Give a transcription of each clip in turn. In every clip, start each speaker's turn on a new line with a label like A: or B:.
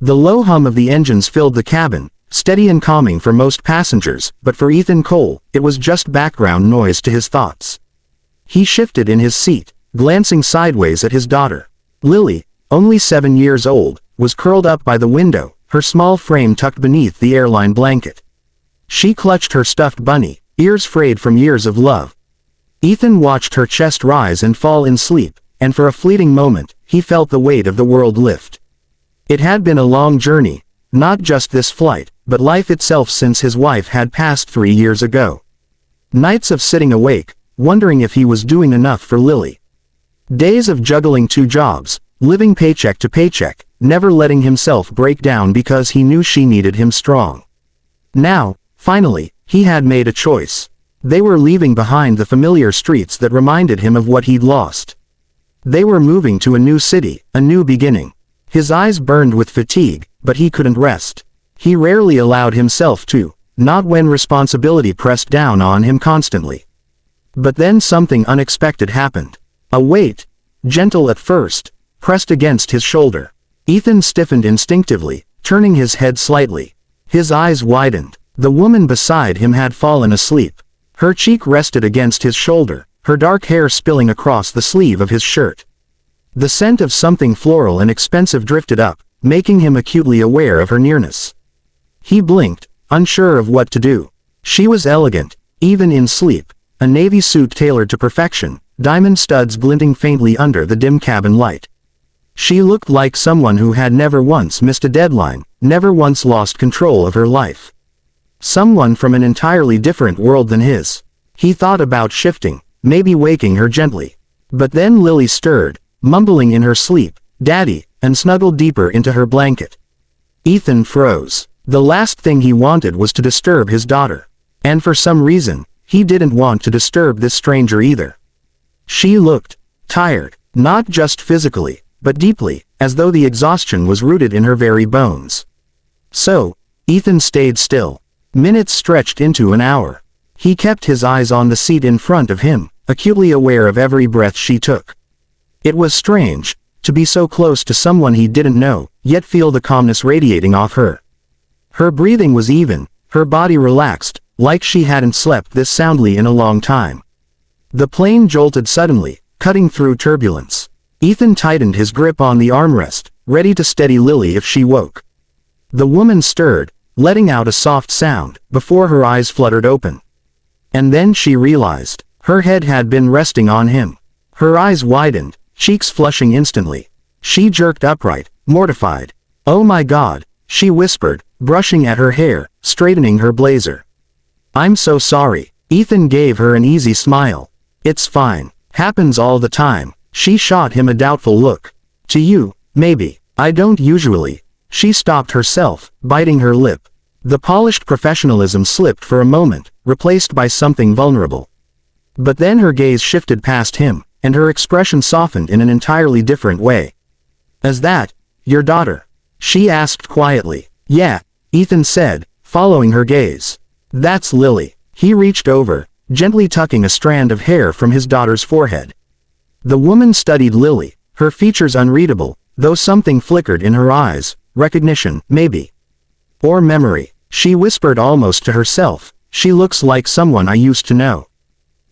A: The low hum of the engines filled the cabin, steady and calming for most passengers, but for Ethan Cole, it was just background noise to his thoughts. He shifted in his seat, glancing sideways at his daughter. Lily, only 7 years old, was curled up by the window, her small frame tucked beneath the airline blanket. She clutched her stuffed bunny, ears frayed from years of love. Ethan watched her chest rise and fall in sleep, and for a fleeting moment, he felt the weight of the world lift. It had been a long journey, not just this flight, but life itself since his wife had passed 3 years ago. Nights of sitting awake, wondering if he was doing enough for Lily. Days of juggling 2 jobs, living paycheck to paycheck, never letting himself break down because he knew she needed him strong. Now, finally, he had made a choice. They were leaving behind the familiar streets that reminded him of what he'd lost. They were moving to a new city, a new beginning. His eyes burned with fatigue, but he couldn't rest. He rarely allowed himself to, not when responsibility pressed down on him constantly. But then something unexpected happened. A weight, gentle at first, pressed against his shoulder. Ethan stiffened instinctively, turning his head slightly. His eyes widened. The woman beside him had fallen asleep. Her cheek rested against his shoulder, her dark hair spilling across the sleeve of his shirt. The scent of something floral and expensive drifted up, making him acutely aware of her nearness. He blinked, unsure of what to do. She was elegant, even in sleep, a navy suit tailored to perfection, diamond studs glinting faintly under the dim cabin light. She looked like someone who had never once missed a deadline, never once lost control of her life. Someone from an entirely different world than his. He thought about shifting, maybe waking her gently. But then Lily stirred, mumbling in her sleep, "Daddy," and snuggled deeper into her blanket. Ethan froze. The last thing he wanted was to disturb his daughter. And for some reason, he didn't want to disturb this stranger either. She looked tired, not just physically, but deeply, as though the exhaustion was rooted in her very bones. So, Ethan stayed still. Minutes stretched into an hour. He kept his eyes on the seat in front of him, acutely aware of every breath she took. It was strange, to be so close to someone he didn't know, yet feel the calmness radiating off her. Her breathing was even, her body relaxed, like she hadn't slept this soundly in a long time. The plane jolted suddenly, cutting through turbulence. Ethan tightened his grip on the armrest, ready to steady Lily if she woke. The woman stirred, letting out a soft sound, before her eyes fluttered open. And then she realized, her head had been resting on him. Her eyes widened, cheeks flushing instantly. She jerked upright, mortified. "Oh my God," she whispered, brushing at her hair, straightening her blazer. "I'm so sorry." Ethan gave her an easy smile. "It's fine. Happens all the time." She shot him a doubtful look. "To you, maybe. I don't usually." She stopped herself, biting her lip. The polished professionalism slipped for a moment, replaced by something vulnerable. But then her gaze shifted past him, and her expression softened in an entirely different way. "Is that your daughter?" she asked quietly. "Yeah," Ethan said, following her gaze. "That's Lily." He reached over, gently tucking a strand of hair from his daughter's forehead. The woman studied Lily, her features unreadable, though something flickered in her eyes, recognition, maybe. Or memory. She whispered almost to herself, "She looks like someone I used to know."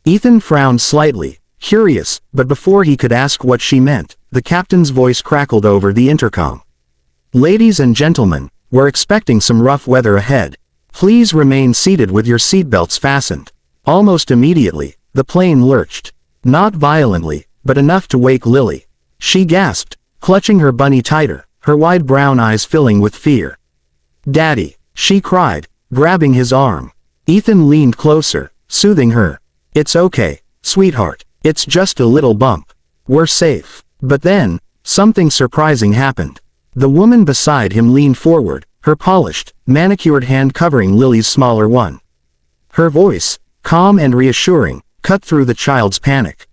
A: Ethan frowned slightly, curious, but before he could ask what she meant, the captain's voice crackled over the intercom. "Ladies and gentlemen, we're expecting some rough weather ahead. Please remain seated with your seatbelts fastened." Almost immediately, the plane lurched. Not violently, but enough to wake Lily. She gasped, clutching her bunny tighter, her wide brown eyes filling with fear. "Daddy," she cried, grabbing his arm. Ethan leaned closer, soothing her. "It's okay, sweetheart. It's just a little bump. We're safe." But then, something surprising happened. The woman beside him leaned forward, her polished, manicured hand covering Lily's smaller one. Her voice, calm and reassuring, cut through the child's panic.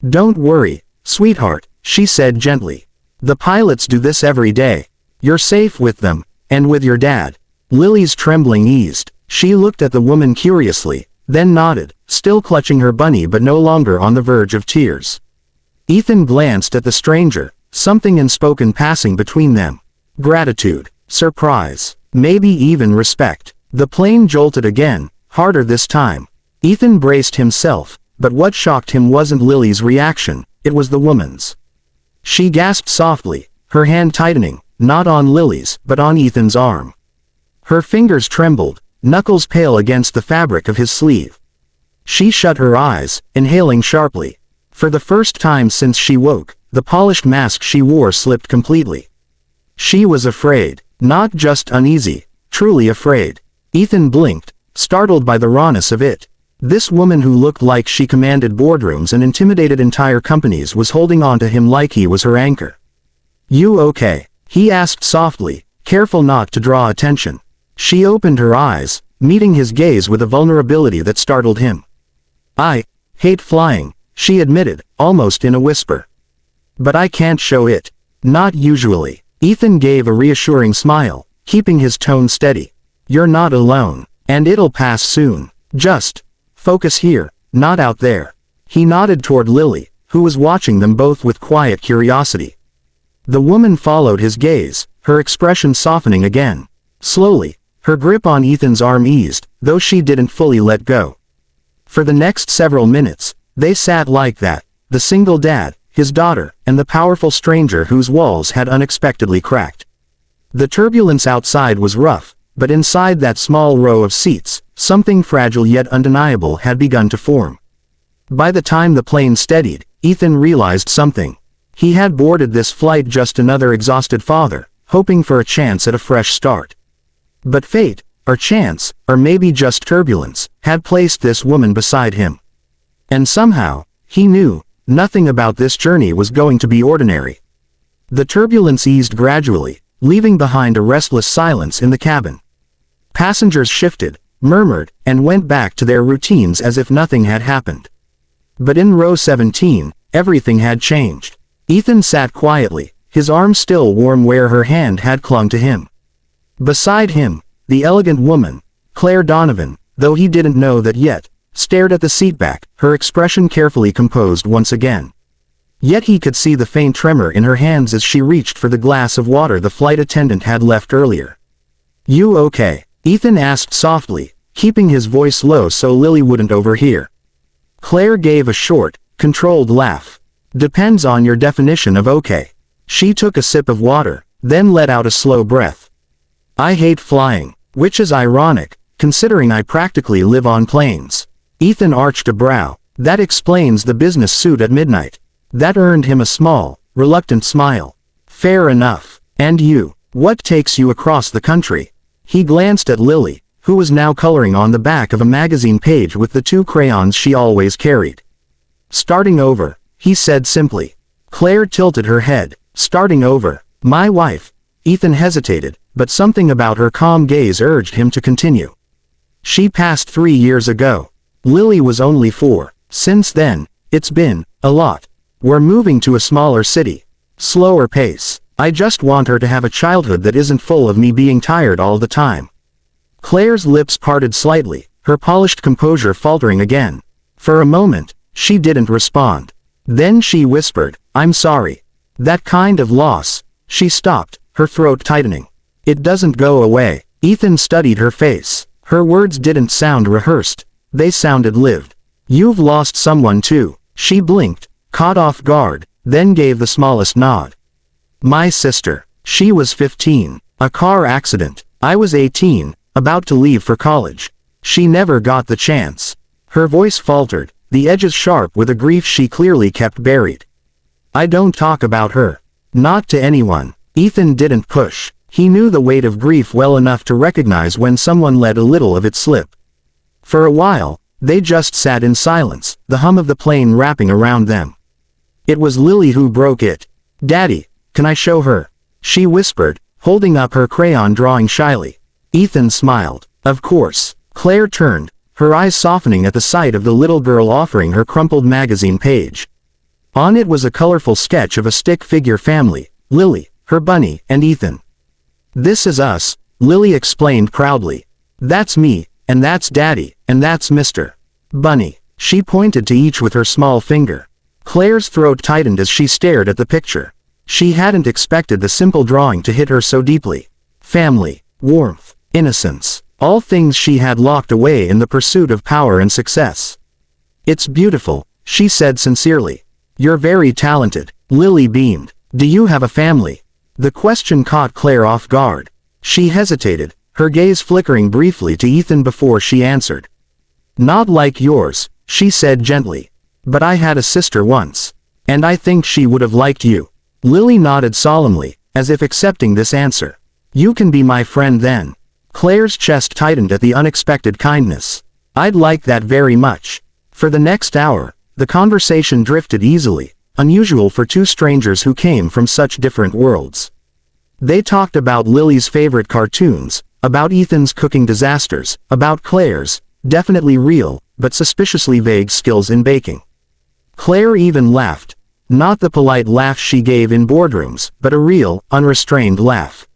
A: "Don't worry, sweetheart," she said gently. "The pilots do this every day. You're safe with them, and with your dad." Lily's trembling eased. She looked at the woman curiously, then nodded, still clutching her bunny but no longer on the verge of tears. Ethan glanced at the stranger, something unspoken passing between them. gratitude, surprise, maybe even respect. The plane jolted again, harder this time. Ethan braced himself, but what shocked him wasn't Lily's reaction, it was the woman's. She gasped softly, her hand tightening, not on Lily's, but on Ethan's arm. Her fingers trembled, knuckles pale against the fabric of his sleeve. She shut her eyes, inhaling sharply. For the first time since she woke, the polished mask she wore slipped completely. She was afraid, not just uneasy, truly afraid. Ethan blinked, startled by the rawness of it. This woman who looked like she commanded boardrooms and intimidated entire companies was holding on to him like he was her anchor. "You okay?" he asked softly, careful not to draw attention. She opened her eyes, meeting his gaze with a vulnerability that startled him. "I hate flying," she admitted, almost in a whisper. "But I can't show it. Not usually." Ethan gave a reassuring smile, keeping his tone steady. "You're not alone, and it'll pass soon. Just focus here, not out there." He nodded toward Lily, who was watching them both with quiet curiosity. The woman followed his gaze, her expression softening again. Slowly, her grip on Ethan's arm eased, though she didn't fully let go. For the next several minutes, they sat like that, the single dad, his daughter, and the powerful stranger whose walls had unexpectedly cracked. The turbulence outside was rough, but inside that small row of seats, something fragile yet undeniable had begun to form. By the time the plane steadied, Ethan realized something. He had boarded this flight just another exhausted father, hoping for a chance at a fresh start. But fate, or chance, or maybe just turbulence, had placed this woman beside him. And somehow, he knew, nothing about this journey was going to be ordinary. The turbulence eased gradually, leaving behind a restless silence in the cabin. Passengers shifted, murmured, and went back to their routines as if nothing had happened. But in row 17, everything had changed. Ethan sat quietly, his arm still warm where her hand had clung to him. Beside him, the elegant woman, Claire Donovan, though he didn't know that yet, stared at the seatback, her expression carefully composed once again. Yet he could see the faint tremor in her hands as she reached for the glass of water the flight attendant had left earlier. "You okay?" Ethan asked softly, keeping his voice low so Lily wouldn't overhear. Claire gave a short, controlled laugh. "Depends on your definition of okay." She took a sip of water, then let out a slow breath. "I hate flying, which is ironic, considering I practically live on planes." Ethan arched a brow. That explains the business suit at midnight. That earned him a small, reluctant smile. "Fair enough. And you, what takes you across the country?" He glanced at Lily, who was now coloring on the back of a magazine page with the two crayons she always carried. "Starting over," he said simply. Claire tilted her head. "Starting over, my wife." Ethan hesitated, but something about her calm gaze urged him to continue. "She passed 3 years ago. Lily was only 4. Since then, it's been a lot. We're moving to a smaller city. Slower pace. I just want her to have a childhood that isn't full of me being tired all the time." Claire's lips parted slightly, her polished composure faltering again. For a moment, she didn't respond. Then she whispered, "I'm sorry. That kind of loss." She stopped, her throat tightening. "It doesn't go away." Ethan studied her face. Her words didn't sound rehearsed. They sounded lived. "You've lost someone too." She blinked, caught off guard, then gave the smallest nod. "My sister. She was 15. A car accident. I was 18, about to leave for college. She never got the chance." Her voice faltered, the edges sharp with a grief she clearly kept buried. "I don't talk about her. Not to anyone." Ethan didn't push. He knew the weight of grief well enough to recognize when someone let a little of it slip. For a while, they just sat in silence, the hum of the plane wrapping around them. It was Lily who broke it. "Daddy, can I show her?" she whispered, holding up her crayon drawing shyly. Ethan smiled. "Of course." Claire turned, her eyes softening at the sight of the little girl offering her crumpled magazine page. On it was a colorful sketch of a stick figure family, Lily, her bunny, and Ethan. "This is us," Lily explained proudly. "That's me, and that's Daddy, and that's Mr. Bunny." She pointed to each with her small finger. Claire's throat tightened as she stared at the picture. She hadn't expected the simple drawing to hit her so deeply. Family, warmth, innocence, all things she had locked away in the pursuit of power and success. "It's beautiful," she said sincerely. "You're very talented." Lily beamed. "Do you have a family?" The question caught Claire off guard. She hesitated, her gaze flickering briefly to Ethan before she answered. "Not like yours," she said gently. "But I had a sister once. And I think she would have liked you." Lily nodded solemnly, as if accepting this answer. "You can be my friend then." Claire's chest tightened at the unexpected kindness. "I'd like that very much." For the next hour, the conversation drifted easily, unusual for two strangers who came from such different worlds. They talked about Lily's favorite cartoons, about Ethan's cooking disasters, about Claire's, definitely real, but suspiciously vague skills in baking. Claire even laughed. Not the polite laugh she gave in boardrooms, but a real, unrestrained laugh.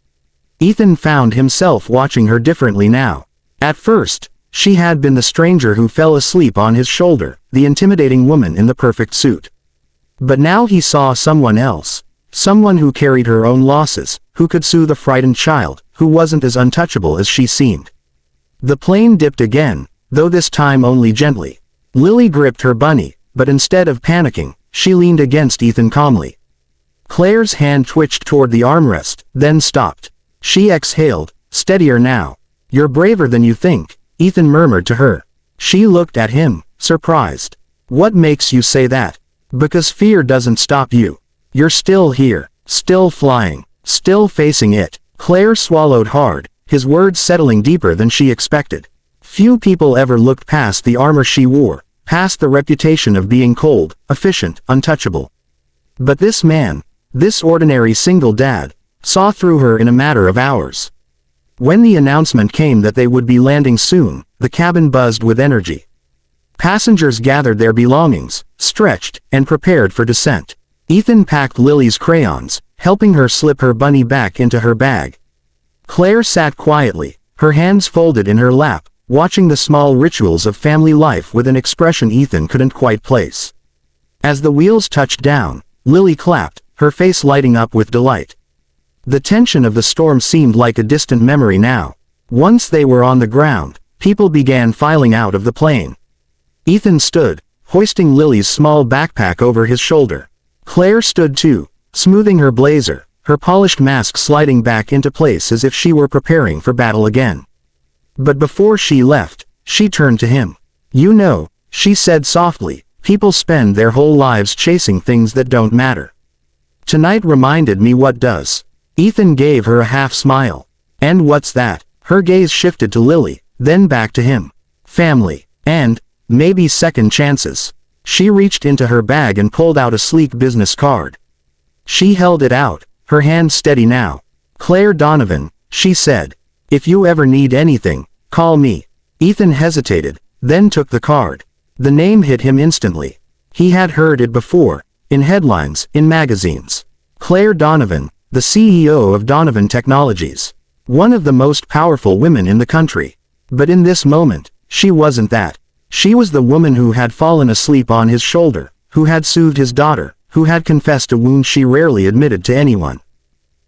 A: Ethan found himself watching her differently now. At first, she had been the stranger who fell asleep on his shoulder, the intimidating woman in the perfect suit. But now he saw someone else. Someone who carried her own losses, who could soothe a frightened child, who wasn't as untouchable as she seemed. The plane dipped again, though this time only gently. Lily gripped her bunny, but instead of panicking, she leaned against Ethan calmly. Claire's hand twitched toward the armrest, then stopped. She exhaled, steadier now. "You're braver than you think," Ethan murmured to her. She looked at him, surprised. "What makes you say that?" "Because fear doesn't stop you. You're still here, still flying, still facing it." Claire swallowed hard, his words settling deeper than she expected. Few people ever looked past the armor she wore, past the reputation of being cold, efficient, untouchable. But this man, this ordinary single dad, saw through her in a matter of hours. When the announcement came that they would be landing soon, the cabin buzzed with energy. Passengers gathered their belongings, stretched, and prepared for descent. Ethan packed Lily's crayons, helping her slip her bunny back into her bag. Claire sat quietly, her hands folded in her lap, watching the small rituals of family life with an expression Ethan couldn't quite place. As the wheels touched down, Lily clapped, her face lighting up with delight. The tension of the storm seemed like a distant memory now. Once they were on the ground, people began filing out of the plane. Ethan stood, hoisting Lily's small backpack over his shoulder. Claire stood too, smoothing her blazer, her polished mask sliding back into place as if she were preparing for battle again. But before she left, she turned to him. "You know," she said softly, "people spend their whole lives chasing things that don't matter. Tonight reminded me what does." Ethan gave her a half smile. "And what's that?" Her gaze shifted to Lily, then back to him. "Family. And, maybe second chances." She reached into her bag and pulled out a sleek business card. She held it out, her hand steady now. "Claire Donovan," she said. "If you ever need anything, call me." Ethan hesitated, then took the card. The name hit him instantly. He had heard it before, in headlines, in magazines. Claire Donovan, the CEO of Donovan Technologies. One of the most powerful women in the country. But in this moment, she wasn't that. She was the woman who had fallen asleep on his shoulder, who had soothed his daughter, who had confessed a wound she rarely admitted to anyone.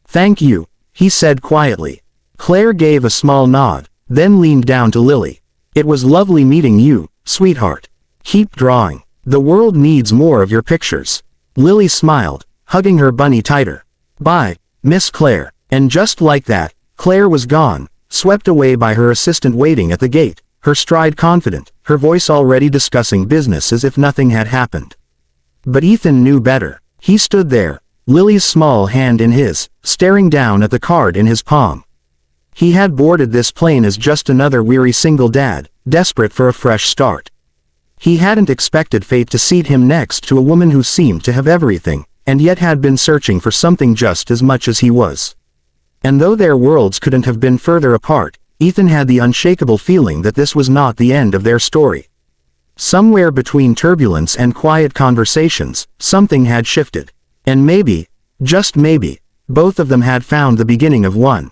A: "Thank you," he said quietly. Claire gave a small nod, then leaned down to Lily. "It was lovely meeting you, sweetheart. Keep drawing. The world needs more of your pictures." Lily smiled, hugging her bunny tighter. "Bye, Miss Claire." And just like that, Claire was gone, swept away by her assistant waiting at the gate, her stride confident, her voice already discussing business as if nothing had happened. But Ethan knew better. He stood there, Lily's small hand in his, staring down at the card in his palm. He had boarded this plane as just another weary single dad, desperate for a fresh start. He hadn't expected fate to seat him next to a woman who seemed to have everything, and yet had been searching for something just as much as he was. And though their worlds couldn't have been further apart, Ethan had the unshakable feeling that this was not the end of their story. Somewhere between turbulence and quiet conversations, something had shifted. And maybe, just maybe, both of them had found the beginning of one.